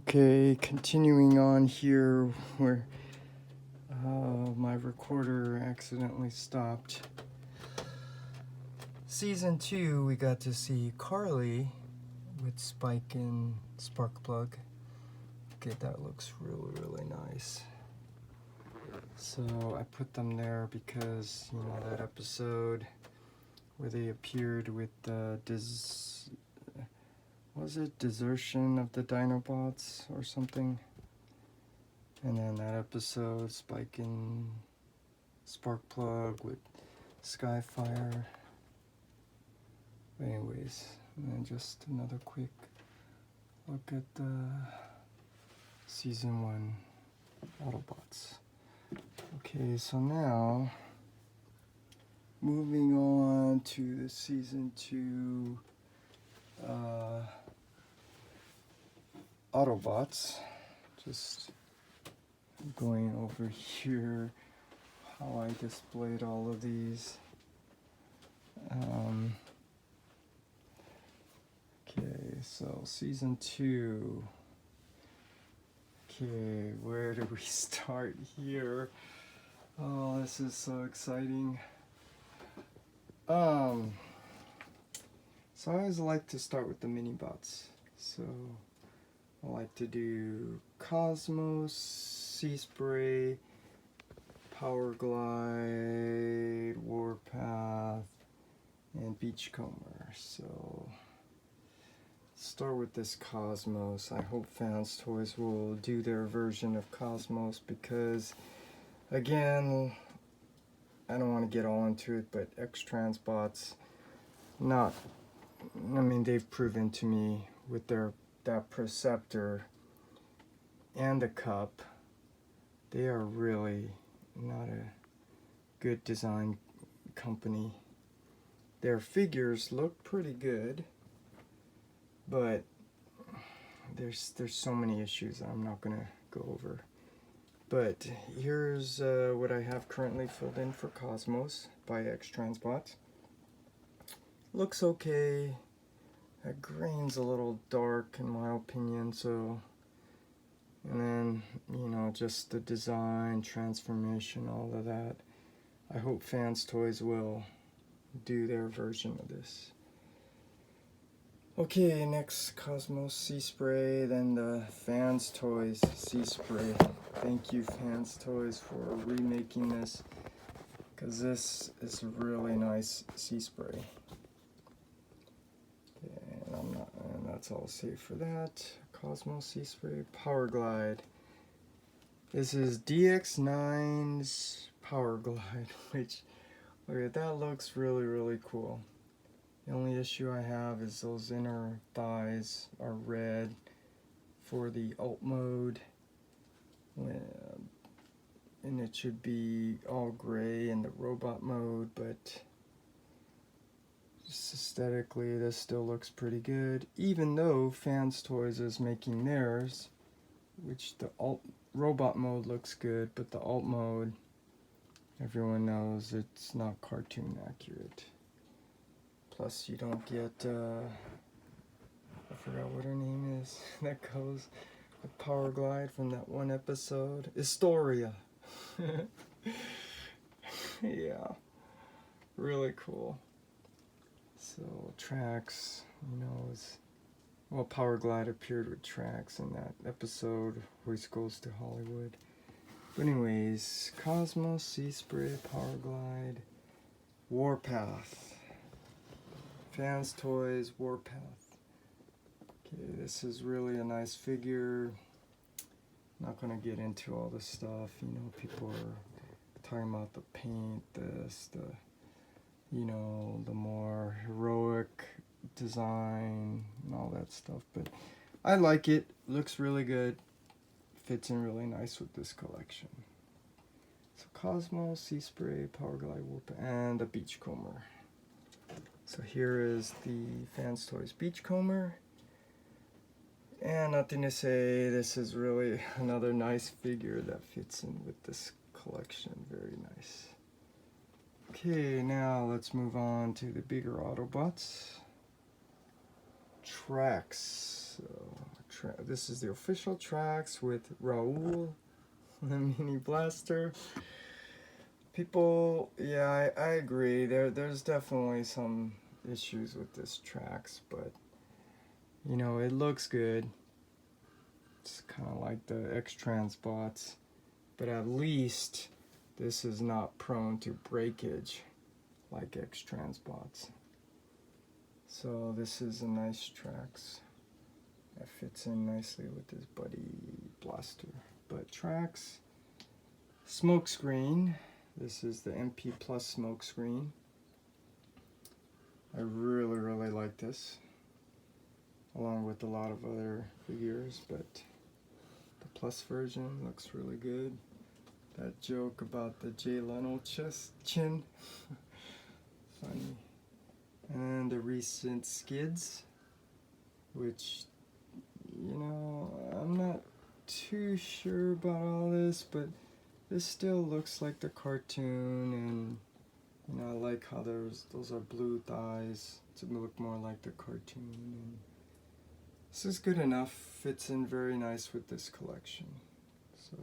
Okay, continuing on here where my recorder accidentally stopped. Season 2, we got to see Carly with Spike and Sparkplug. Okay, that looks really nice. So I put them there because, you know, that episode where they appeared with the was it Desertion of the Dinobots or something? And then that episode, Spike and Sparkplug with Skyfire. Anyways, and then just another quick look at the Season 1 Autobots. Okay, so now, moving on to the Season 2 Autobots. Just going over here how I displayed all of these. Okay, so Season 2. Okay, where do we start here? Oh, this is so exciting. So I always like to start with the mini-bots. So I like to do Cosmo, Sea Spray, Power Glide, Warpath, and Beachcomber. So start with this Cosmos. I hope Fans Toys will do their version of Cosmos because, again, I don't want to get all into it, but X-Transbots, they've proven to me with that Preceptor and the Cup, they are really not a good design company. Their figures look pretty good, but there's so many issues I'm not gonna go over. But here's what I have currently filled in for Cosmos by X-Transbots. Looks okay. That grain's a little dark in my opinion, so, and then, you know, just the design, transformation, all of that. I hope Fans Toys will do their version of this. Okay, next Cosmos Sea Spray, then the Fans Toys Sea Spray. Thank you, Fans Toys, for remaking this, because this is a really nice sea spray. And that's all safe for that. Cosmo Sea Spray Power Glide. This is Dx9's Power Glide, which, look at that, looks really cool. The only issue I have is those inner thighs are red for the alt mode, and it should be all gray in the robot mode, but just aesthetically this still looks pretty good, even though Fans Toys is making theirs, which the alt robot mode looks good, but the alt mode, everyone knows it's not cartoon accurate. Plus you don't get, I forgot what her name is, that goes with Power Glide from that one episode, Astoria. Yeah, really cool. So Trax, you know, Power Glide appeared with Trax in that episode, Hoist Goes to Hollywood. But anyways, Cosmo, Sea Spray, Power Glide, Warpath. Fans Toys, Warpath. Okay, this is really a nice figure. Not gonna get into all this stuff, you know, people are talking about the paint, you know, the more heroic design and all that stuff, but I like it. Looks really good. Fits in really nice with this collection. So Cosmo, Sea Spray, Power Glide, Warpath, and the Beachcomber. So here is the Fans Toys Beachcomber. And nothing to say, this is really another nice figure that fits in with this collection. Very nice. Okay, now let's move on to the bigger Autobots. Trax. So This is the official tracks with Raul, the mini blaster. People, yeah, I agree. There's definitely some issues with this tracks, but you know, it looks good. It's kind of like the X-Transbots, but at least this is not prone to breakage like X-Transbots. So this is a nice tracks. That fits in nicely with this buddy blaster. But tracks, smokescreen. This is the MP Plus smokescreen. I really like this, along with a lot of other figures, but the Plus version looks really good. That joke about the Jay Leno chin, funny. And the recent skids, which, you know, I'm not too sure about all this, but this still looks like the cartoon, and you know, I like how those are blue thighs to look more like the cartoon. And this is good enough, fits in very nice with this collection. So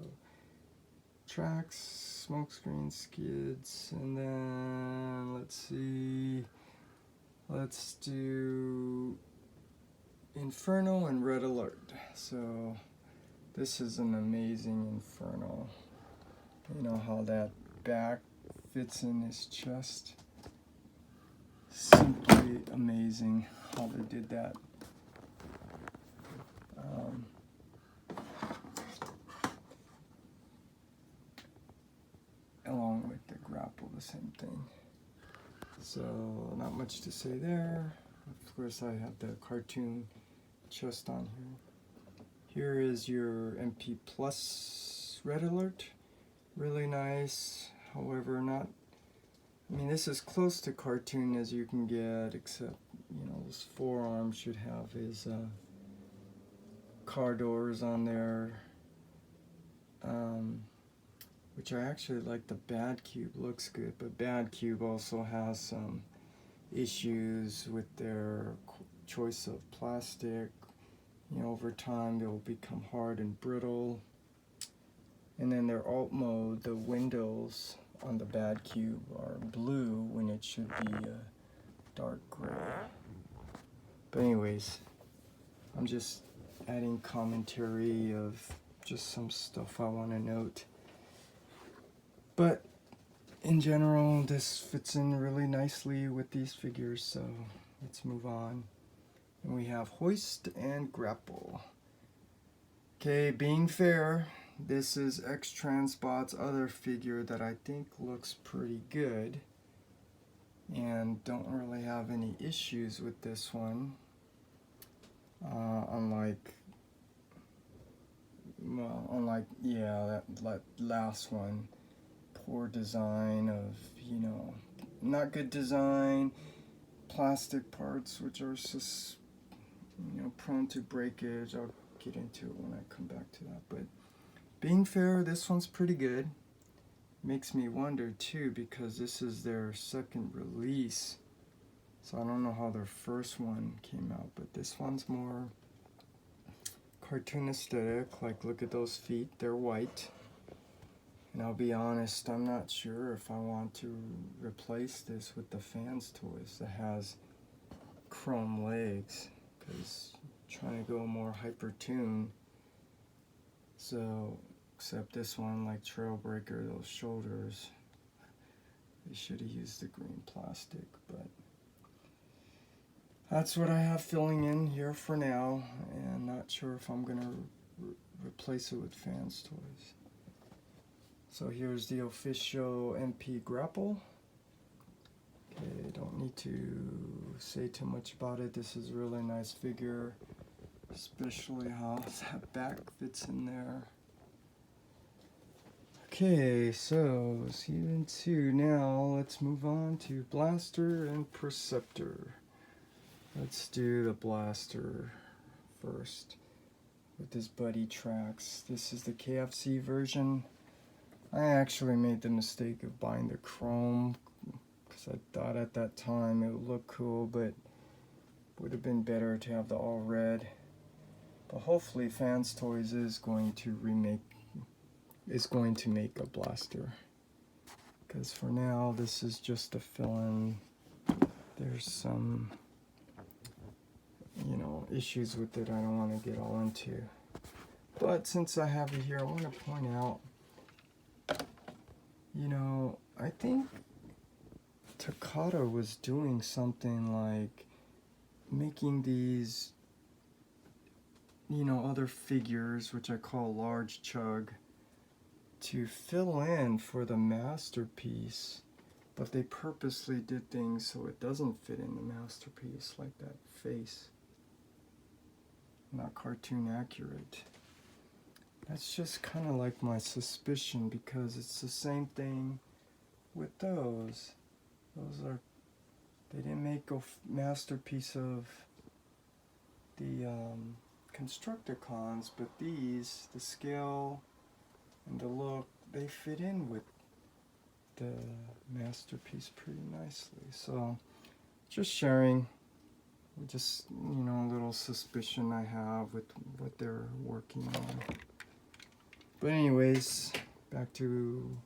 tracks, smokescreen, skids, and then let's see, let's do Inferno and Red Alert. So this is an amazing Inferno. You know how that back fits in his chest. Simply amazing how they did that. Along with the grapple, the same thing. So not much to say there. Of course, I have the cartoon chest on here. Here is your MP Plus Red Alert. Really nice, however not, I mean, this is close to cartoon as you can get, except, you know, his forearm should have his car doors on there, which I actually like. The Bad Cube looks good, but Bad Cube also has some issues with their choice of plastic. You know, over time they will become hard and brittle. And then their alt mode, the windows on the Bad Cube are blue when it should be dark gray. But anyways, I'm just adding commentary of just some stuff I want to note. But in general, this fits in really nicely with these figures, so let's move on. And we have Hoist and Grapple. Okay, being fair, this is X-Transbots' other figure that I think looks pretty good, and don't really have any issues with this one. Unlike that last one, poor design of, you know, not good design, plastic parts which are just, you know, prone to breakage. I'll get into it when I come back to that. But being fair, this one's pretty good. Makes me wonder too, because this is their second release, so I don't know how their first one came out, but this one's more cartoon aesthetic. Like, look at those feet, they're white. And I'll be honest, I'm not sure if I want to replace this with the Fans Toys that has chrome legs, because I'm trying to go more Hyper-Toon. So, except this one, like Trailbreaker, those shoulders, they should have used the green plastic, but that's what I have filling in here for now, and not sure if I'm gonna replace it with Fans Toys. So here's the official MP Grapple. Okay, don't need to say too much about it. This is a really nice figure, especially how that back fits in there. Okay, so season 2. Now let's move on to Blaster and Preceptor. Let's do the Blaster first with his buddy tracks. This is the KFC version. I actually made the mistake of buying the chrome because I thought at that time it would look cool, but would have been better to have the all red. But hopefully Fans Toys is going to make a blaster. Because for now, this is just a fill-in. There's some, you know, issues with it I don't want to get all into. But since I have it here, I want to point out, you know, I think Takata was doing something like making these, you know, other figures, which I call large chug, to fill in for the masterpiece, but they purposely did things so it doesn't fit in the masterpiece, like that face. Not cartoon accurate. That's just kind of like my suspicion, because it's the same thing with those. They didn't make a masterpiece of the Constructicons, but these, the scale and the look, they fit in with the masterpiece pretty nicely. So just sharing, just, you know, a little suspicion I have with what they're working on. But anyways, back to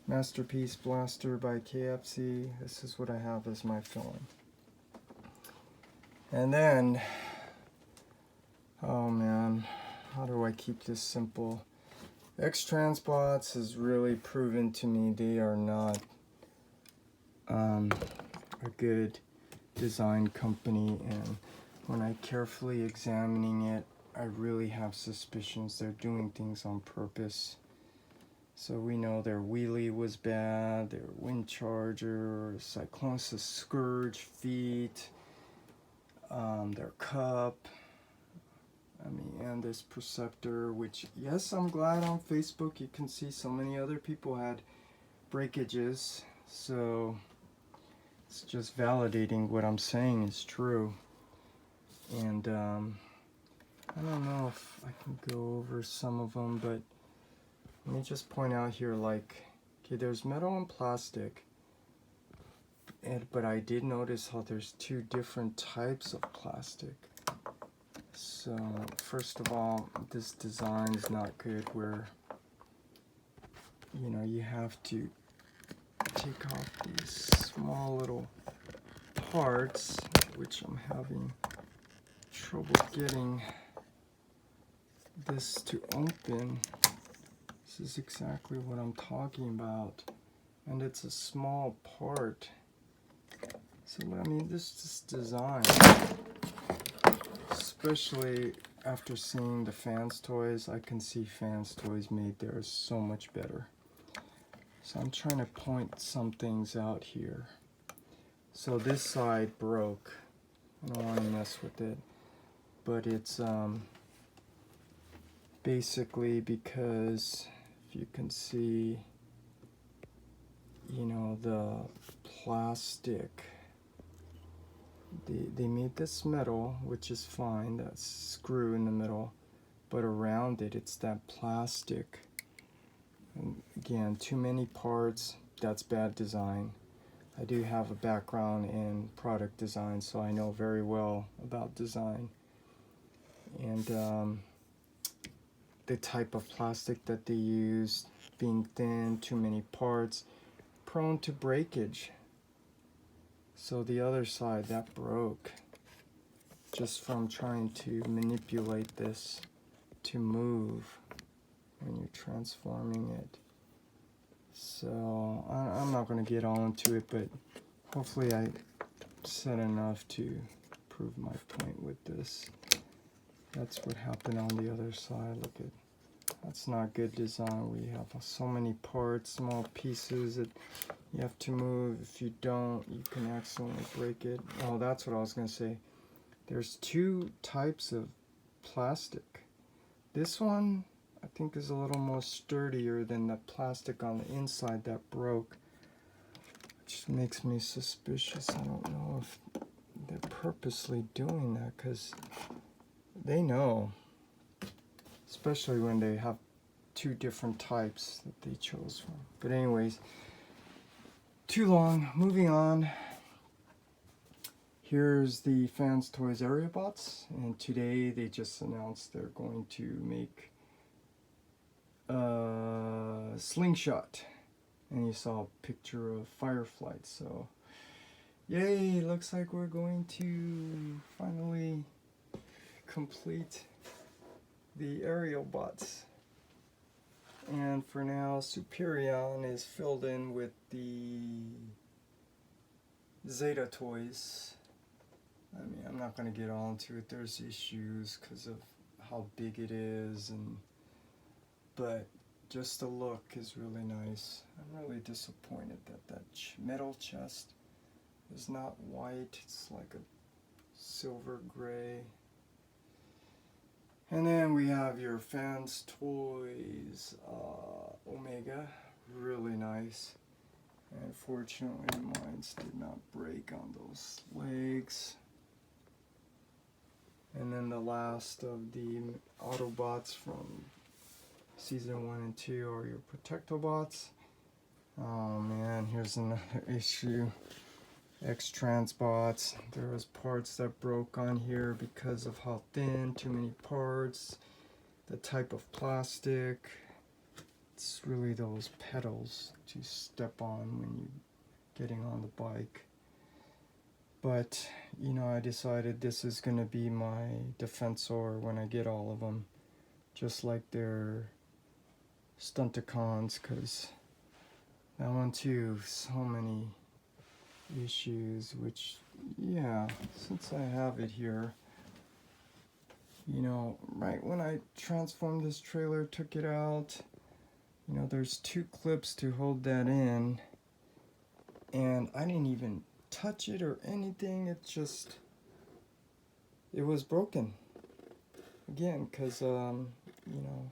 Masterpiece Blaster by KFC. This is what I have as my fill-in. And then, oh man, how do I keep this simple? X-Transbots has really proven to me they are not a good design company, and when I carefully examining it, I really have suspicions they're doing things on purpose. So we know their wheelie was bad, their wind charger, Cyclonesis Scourge feet, their cup, I mean, and this Preceptor, which, yes, I'm glad on Facebook you can see so many other people had breakages, so it's just validating what I'm saying is true. And I don't know if I can go over some of them, but let me just point out here, like, okay, there's metal and plastic, but I did notice how there's two different types of plastic. So first of all, this design is not good, where, you know, you have to take off these small little parts, which I'm having trouble getting this to open. This is exactly what I'm talking about, and it's a small part. So I mean, this design, especially after seeing the Fans Toys, I can see Fans Toys made theirs so much better. So I'm trying to point some things out here. So this side broke. I don't want to mess with it, but it's basically because, if you can see, you know, the plastic, they made this metal, which is fine, that screw in the middle, but around it, it's that plastic. And again, too many parts, that's bad design. I do have a background in product design, so I know very well about design. And the type of plastic that they use, being thin, too many parts, prone to breakage. So the other side, that broke just from trying to manipulate this to move when you're transforming it. So I'm not going to get all into it, but hopefully I said enough to prove my point with this. That's what happened on the other side. Look at, that's not good design. We have so many parts, small pieces that you have to move. If you don't, you can accidentally break it. Oh, that's what I was going to say. There's two types of plastic. This one, I think, is a little more sturdier than the plastic on the inside that broke, which makes me suspicious. I don't know if they're purposely doing that, because they know, especially when they have two different types that they chose from. But anyways, too long, moving on. Here's the Fans Toys Autobots, and today they just announced they're going to make a Slingshot, and you saw a picture of Firefly, so yay, looks like we're going to finally complete the aerial bots. And for now, Superion is filled in with the Zeta toys. I mean, I'm not going to get on to it. There's issues because of how big it is, but just the look is really nice. I'm really disappointed that that metal chest is not white. It's like a silver gray. And then we have your Fans Toys Omega. Really nice. Unfortunately, mine did not break on those legs. And then the last of the Autobots from Season 1 and 2 are your Protectobots. Oh man, here's another issue. X-Transbots. There was parts that broke on here because of how thin, too many parts, the type of plastic. It's really those pedals to step on when you're getting on the bike. But, you know, I decided this is going to be my Defensor when I get all of them. Just like their Stunticons, because that one too, so many issues, which, yeah, since I have it here, you know, right when I transformed this trailer, took it out, you know, there's 2 clips to hold that in, and I didn't even touch it or anything. It just, it was broken again because you know,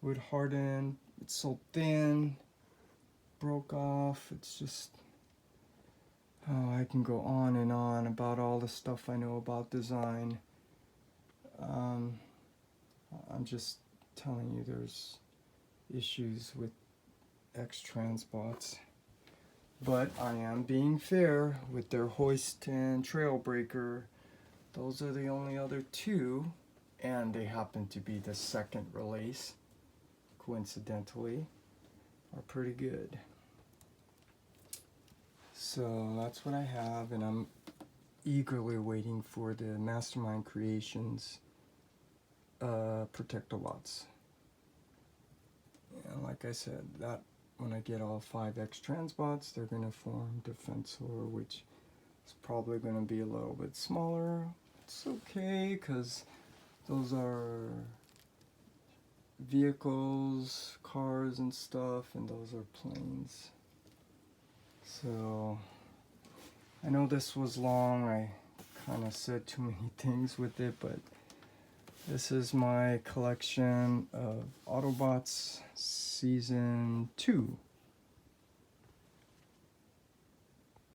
would harden, it's so thin, broke off. It's just, oh, I can go on and on about all the stuff I know about design. I'm just telling you, there's issues with X-Transbots. But I am being fair with their Hoist and Trailbreaker. Those are the only other 2, and they happen to be the second release, coincidentally, are pretty good. So that's what I have, and I'm eagerly waiting for the Mastermind Creations Protectobots. And like I said, that when I get all 5 X-Transbots, they're going to form Defensor, which is probably going to be a little bit smaller. It's okay, because those are vehicles, cars and stuff, and those are planes. So, I know this was long. I kind of said too many things with it, but this is my collection of Autobots Season 2.